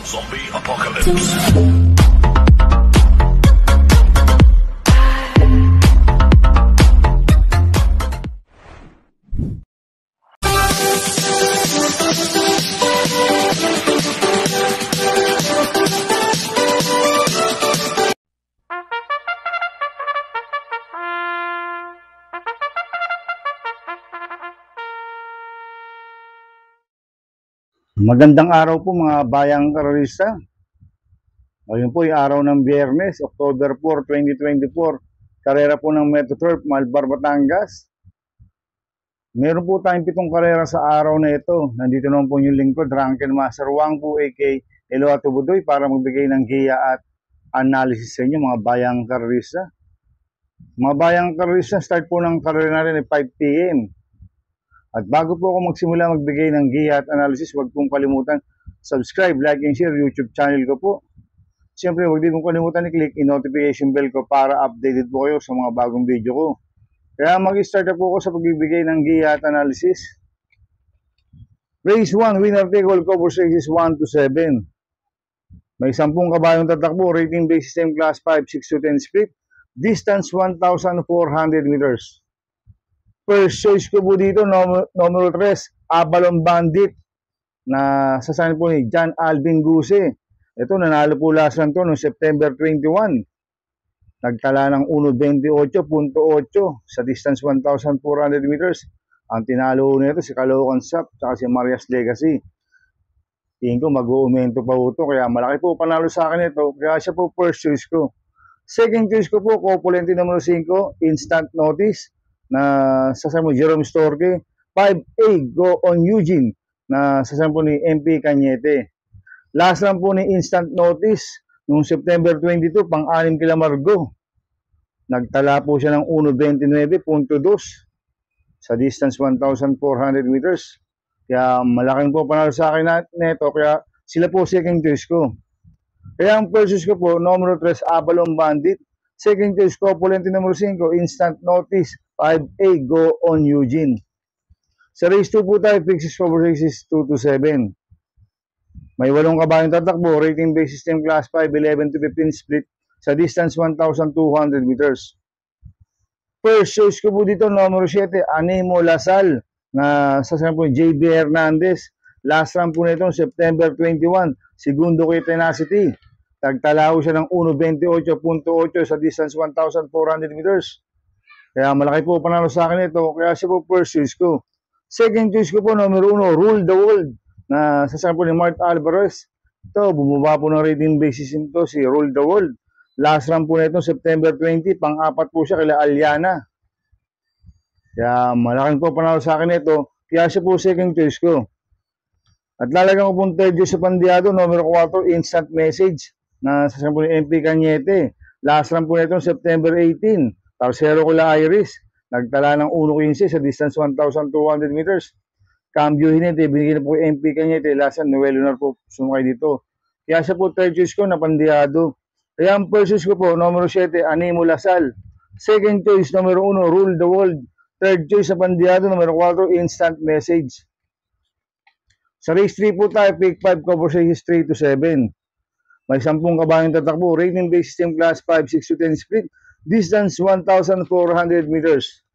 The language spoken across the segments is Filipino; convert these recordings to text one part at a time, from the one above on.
Zombie Apocalypse. Magandang araw po mga bayang karorista. Ngayon po ay araw ng Biyernes, October 4, 2024. Karera po ng Metroturf, Malbar, Batangas. Meron po tayong 7 karera sa araw na ito. Nandito naman po yung lingkod, Drunken Master Wang po aka Eloato Budoy para magbigay ng giya at analysis sa inyo mga bayang karorista. Mga bayang karorista, start po ng karera natin ay 5 PM. At bago po ako magsimula magbigay ng giya at analysis, huwag pong kalimutan subscribe, like, and share YouTube channel ko po. Siyempre, huwag din pong kalimutan i-click yung notification bell ko para updated po kayo sa mga bagong video ko. Kaya mag-start na po ako sa pagbibigay ng giya at analysis. Race 1, winner take all, cover races 1 to 7. May 10 kabayong tatakbo, rating base system class 5, 6 to 10 split, distance 1,400 meters. First choice ko po dito, numero 3, Avalon Bandit, na sasayan po ni John Alvin Guse. Ito, nanalo po last lang to noong September 21. Nagtala ng 1.28.8 sa distance 1,400 meters. Ang tinalo nito si Caloocan Sap at si Marias Legacy. Tingin ko mag-uumento pa po ito, kaya malaki po panalo sa akin ito. Kaya siya po first choice ko. Second choice ko po, Copulente numero 5, Instant Notice, na sasayan mo Jerome Storke. 5A, Go on Eugene, na sasayan po ni MP Cañete. Last lang po ni Instant Notice noong September 22, pang-6 kila Margo. Nagtala po siya ng 1.29.2 sa distance 1,400 meters. Kaya malaking po panalo sa akin neto, kaya sila po second choice ko. Kaya ang first choice ko po, numero 3, Avalon Bandit. Second choice ko, Copulente numero 5, Instant Notice. 5A, Go on Eugene. Sa race 2 po tayo, fixes cover races 2 to 7. May 8 kabayong tatakbo, rating base system class 5, 11 to 15 split sa distance 1,200 meters. First choice ko po dito, numero 7, Animo Lasal, na sasayan po JB Hernandez. Last run po nito, September 21, segundo kay Tenacity. Tagtala siya ng 1.28.8 sa distance 1,400 meters. Kaya malaki po panalo sa akin ito, kaya siya po first choice ko. Second choice ko po, numero 1, Rule the World, na sasayan po ni Mart Alvarez. Ito, bumaba po ng rating basis nito si Rule the World. Last run po nito, September 20, pang-4 po siya kila Aliana. Kaya malaking po panalo sa akin ito, kaya siya po second choice ko. At lalagyan ko pong third choice sa pandiado, numero 4, Instant Message, na sasayan po ni MP Cañete. Last run po nito, September 18. Tarsero ko la Iris, nagtala ng 1.15 sa distance 1,200 meters. Cambio Hinete, binigyan na po yung MP Cañete. Last run, Noel Lunar po sumakay dito. Kaya siya po third choice ko na pandiado. Kaya ang first choice ko po, numero 7, Animo Lasal. Second choice, numero 1, Rule the World. Third choice sa pandiado, numero 4, Instant Message. Sa race 3 po tayo, pick 5, cover races 3 to 7. May 10 kabayong tatakbo, rating base system class 5, 6 to 10 split, distance 1,400 meters.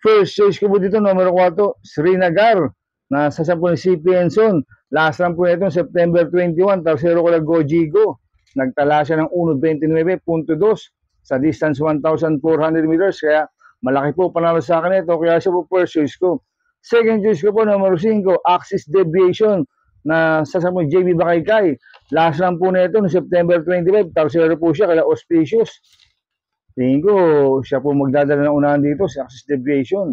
First choice ko po dito, numero 4, Srinagar, na sasayan po ni CP Enson. Last run po nito, September 21, tarsero ko lang Gojigo. Nagtala siya ng 1.29.2 sa distance 1,400 meters. Kaya malaki po panalo sa akin ito, kaya siya po first choice ko. Second choice ko po, numero 5, Axis Deviation, na sasayan po ni JB Bakaykay. Last run po nito, no September 25, tarsero po siya kaya Auspicious. Tingin ko, siya po magdadala ng unahan dito sa Axis Deviation.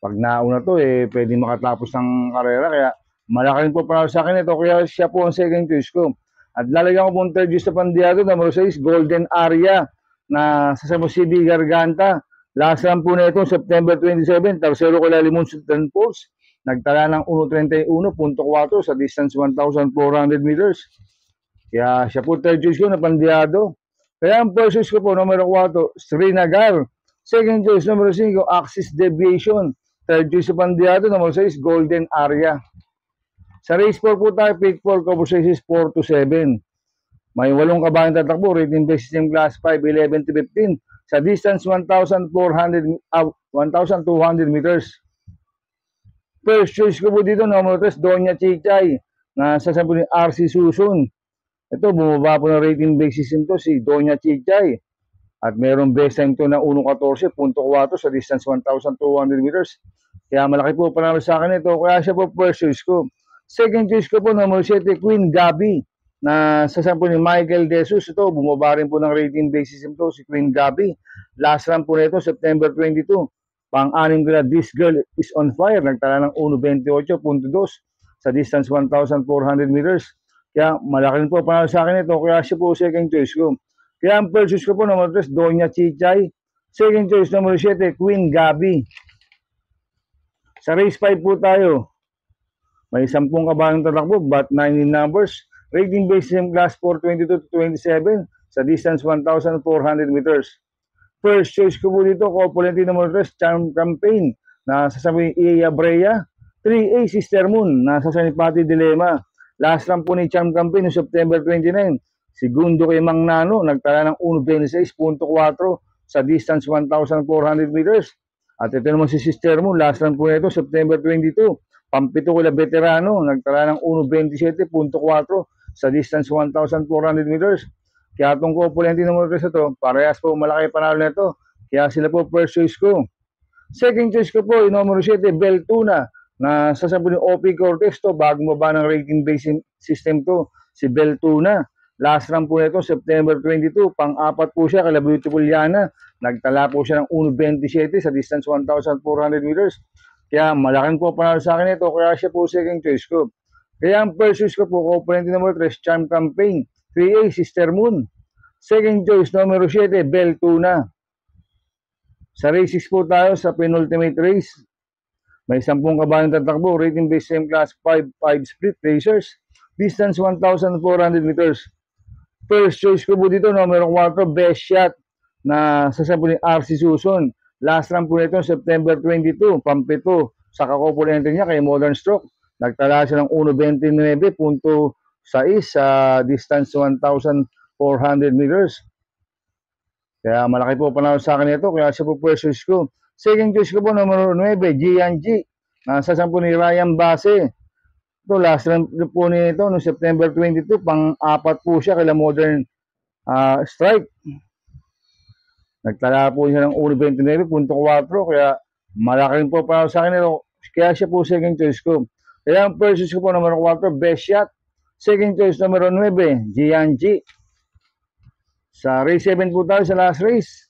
Pag nauna to, pwede makatapos ng karera. Kaya malaki rin po panalo sa akin ito. Kaya siya po ang second choice ko. At lalagyan ko po ang third choice sa pandiado, numero 6, Golden Aria, na sa CB Garganta. Last run po na ito, September 27, tarsero ko Limon Sultan Post. Nagtala ng 1.31.4 sa distance 1,400 meters. Kaya siya po third choice ko na pandiado. Kaya ang first choice ko po, numero 4, Srinagar. Second choice, numero 5, Axis Deviation. Third choice sa pandiado, numero 6, Golden Aria. Sa race 4 po tayo, pick 4, cover sizes 4 to 7. May 8 kabayong tatakbo, rating based system class 5, 11 to 15. Sa distance 1,200 meters. First choice ko po dito, number 3, Doña Chichay, na sasabi ni RC Susun. Ito, bumaba po ng rating based system to, si Doña Chichay. At mayroong best time to na 1.14.4 sa distance 1,200 meters. Kaya malaki po panalo sa akin ito. Kaya siya po first choice ko. Second choice ko po, number 7, Queen Gabi, na sasabi ni Michael De Jesus. Ito, bumaba rin po ng rating based system to, si Queen Gabi. Last run po nito, September 22. Pang-anim ko na, This Girl is on Fire. Nagtala ng 1.28.2 sa distance 1,400 meters. Kaya malaki rin po panalo sa akin ito. Kaya siya po second choice ko. Kaya ang first choice ko po, number 3, Doña Chichay. Second choice, number 7, Queen Gabi. Sa race 5 po tayo. May 10 kabayong tatakbo, but 19 numbers. Rating based system class 422 to 27 sa distance 1,400 meters. First choice ko po dito, Copulenti number 3, Charm Campaign, na sasabi ni Iya Brea. 3A, Sister Moon, na sasabi ni Pati Dilema. Last run po ni Charm Campaign no September 29. Segundo kay Mang Nano, nagtala ng 1.26.4 sa distance 1,400 meters. At ito naman si Sister Moon, last run po nito, September 22. Pampito kila Veterano, nagtala ng 1.27.4 sa distance 1,400 meters. Kaya itong Copulenti number 3 ito, parehas po malaki panalo nito. Kaya sila po first choice ko. Second choice ko po, yung number 7, Beltuna, na sasabi ni OP Cortez to, bago maba ng rating based system to, si Beltuna. Last run po nito, September 22, pang-apat po siya, kala Beautiful Yana. Nagtala po siya ng 1.27 sa distance 1,400 meters. Kaya malaking po panalo sa akin ito, kaya siya po second choice ko. Kaya ang first choice ko po, Copulenti number 3, Charm Campaign. 3A, Sister Moon. Second choice, numero 7, Beltuna. Sa race 6 po tayo, sa penultimate race. May 10 kabayong tatakbo, rating based same class 5 split racers. Distance 1,400 meters. First choice ko po dito, numero 4, Best Shot, na sasabi ni RC Susun. Last run po nito, September 22, pampito sa kakopulente niya kay Modern Stroke. Nagtala siya ng 1.29.6 sa distance 1,400 meters. Kaya malaki po panalo sa akin ito, kaya siya po first choice ko. Second choice ko po, numero 9, G&G, na sasabi po ni Ryan Base. Ito, last run po nito, no September 22, pang-apat po siya kay Modern Strike. Nagtala po siya ng 1.29.4, kaya malaki rin po para sa akin ito. Kaya siya po second choice ko. Kaya ang first choice ko po, numero 4, Best Shot. Second choice, numero 9, G&G. Sa race 7 po tayo, sa last race.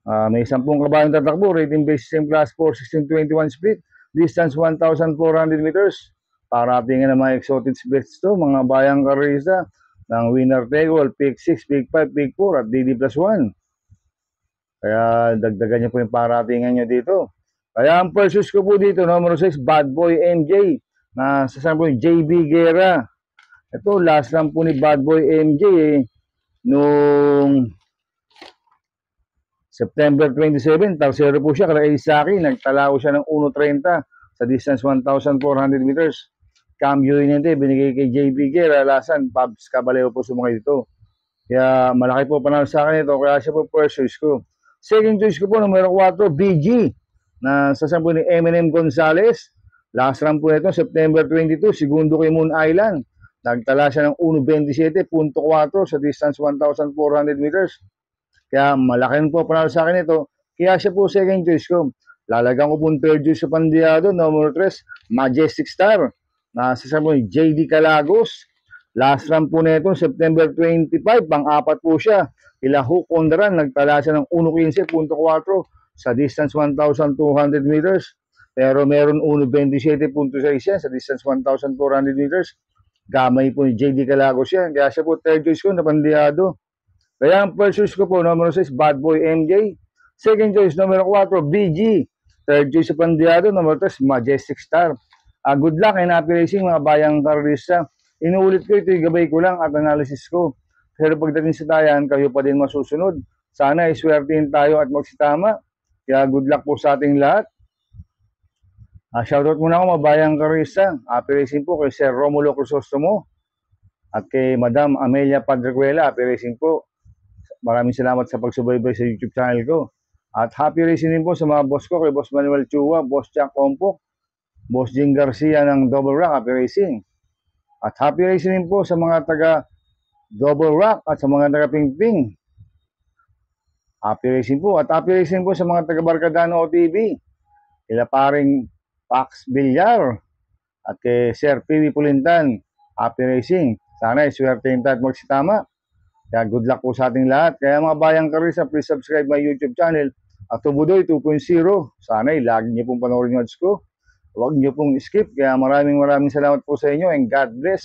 May 10 kabayong tatakbo, rating based system class 4, 16-21 split. Distance 1,400 meters. Parating ng mga exotic splits to, mga bayang karisa ng winner take all, pick 6, pick 5, pick 4 at DD+1. Kaya dagdagan niyo po yung paratingan niyo dito. Kaya ang first choice ko po dito, number 6, Bad Boy MJ, na sasabi po yung JB Guerra. Ito, last run po ni Bad Boy MJ nung September 27, tarsero po siya, kala Isaki, nagtala ko siya ng 1.30 sa distance 1,400 meters. Cambio yun yun, binigay kay JB Guerra, lasan, Pabs Caballero po sumakay dito. Kaya malaki po panalo sa akin ito, kaya siya po first choice ko. Second choice ko po, numero 4, BG, na sasabi po ni Eminem Gonzalez. Last run po ito, September 22, segundo kay Moon Island. Nagtala siya ng 1.27.4 sa distance 1,400 meters. Kaya malaki po panalo sa akin ito. Kaya siya po second choice ko. Lalagyan ko po third choice sa Pandiado, number 3, Majestic Star. Nasasabi po ni JD Calagos. Last run po nito, September 25, pang-apat po siya. Ila Hook on the Run, nagtala siya ng 1.15.4 sa distance 1,200 meters. Pero meron 1.27.6 yan sa distance 1,400 meters. Gamay po ni JD Calagos yan. Kaya siya po third choice ko na Pandiado. Kaya ang first choice ko po, number 6, Bad Boy MJ. Second choice, number 4, BG. Third choice sa Pandiado, number 3, Majestic Star. Good luck and happy racing mga bayang karista. Inuulit ko ito, gabay ko lang at analysis ko. Pero pagdating sa tayan, kayo pa din masusunod. Sana iswertihin tayo at magsitama. Kaya good luck po sa ating lahat. Shoutout muna ako mabayang karista. Happy racing po kay Sir Romulo Crisostomo at kay Madam Amelia Padrecuela. Happy racing po. Maraming salamat sa pagsubaybay sa YouTube channel ko. At happy racing din po sa mga boss ko, kay Boss Manuel Chua, Boss Jack Ompo, Boss Jing Garcia ng Double Rock. Happy racing. At happy racing din po sa mga taga Double Rock at sa mga taga Pingping. Happy racing po. At happy racing po sa mga taga Barcadano OTV. Kila paring Pax Villar at kay Sir PV Pulintan. Happy racing. Sana iswertein tayo at magsitama. Kaya good luck po sa ating lahat. Kaya mga bayang karisa, please subscribe my YouTube channel at Tubudoy 2.0. Sana lagi niyo pong panoorin yung ads ko. Huwag niyo pong skip. Kaya maraming salamat po sa inyo and God bless.